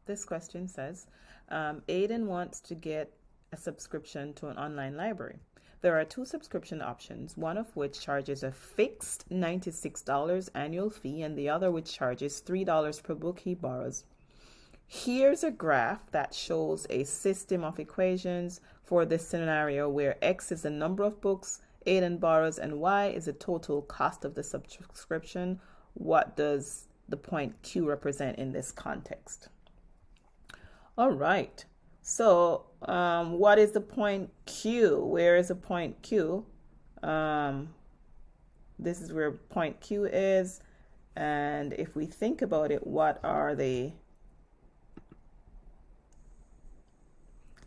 This question says, Aiden wants to get a subscription to an online library. There are two subscription options, one of which charges a fixed $96 annual fee and the other which charges $3 per book he borrows. Here's a graph that shows a system of equations for this scenario where X is the number of books Aiden borrows and Y is the total cost of the subscription. What does the point Q represent in this context? All right. So what is the point Q? Where is the point Q? This is where point Q is. And if we think about it, what are they?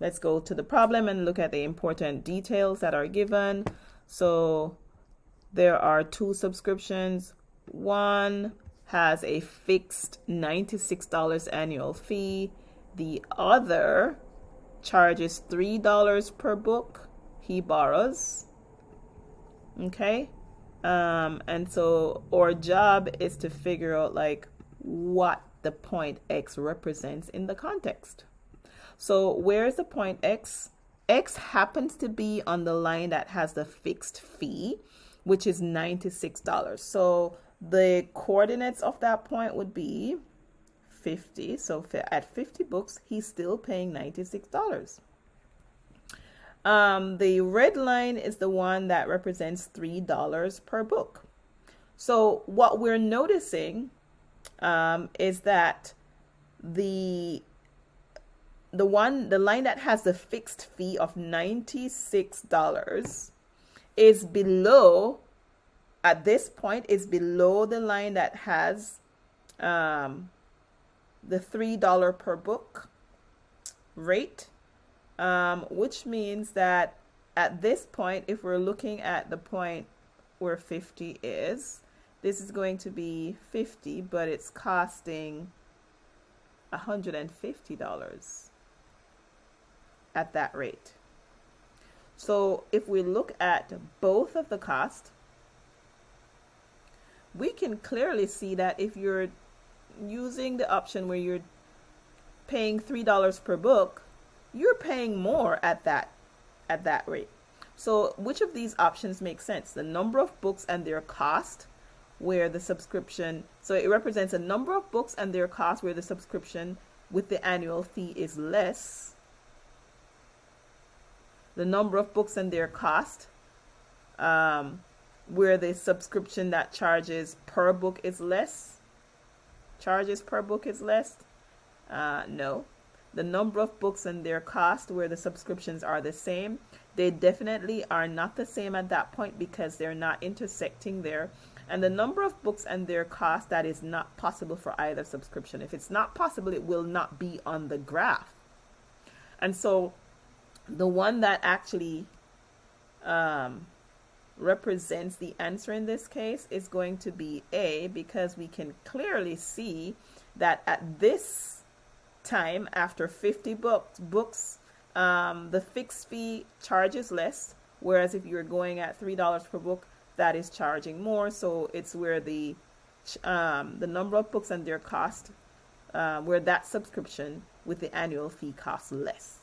Let's go to the problem and look at the important details that are given. So there are two subscriptions. One has a fixed $96 annual fee. The other charges $3 per book he borrows. Okay. And so our job is to figure out like what the point X represents in the context. So where is the point X? X happens to be on the line that has the fixed fee, which is $96. So the coordinates of that point would be 50. So at 50 books, he's still paying $96. The red line is the one that represents $3 per book. So what we're noticing is that the line that has the fixed fee of $96 is below, at this point, is below the line that has the $3 per book rate, which means that at this point, if we're looking at the point where 50 is, this is going to be 50, but it's costing $150 at that rate. So if we look at both of the cost, we can clearly see that if you're using the option where you're paying $3 per book, you're paying more at that rate. So which of these options makes sense? The number of books and their cost, where the subscription, so it represents a number of books and their cost where the subscription with the annual fee is less. The number of books and their cost, where the subscription that charges per book is less. Charges per book is less. No. The number of books and their cost, where the subscriptions are the same. They definitely are not the same at that point because they're not intersecting there. And the number of books and their cost, that is not possible for either subscription. If it's not possible, it will not be on the graph. And so the one that actually represents the answer in this case is going to be A, because we can clearly see that at this time, after 50 books, the fixed fee charges less, whereas if you're going at $3 per book, that is charging more. So it's where the number of books and their cost, where that subscription with the annual fee costs less.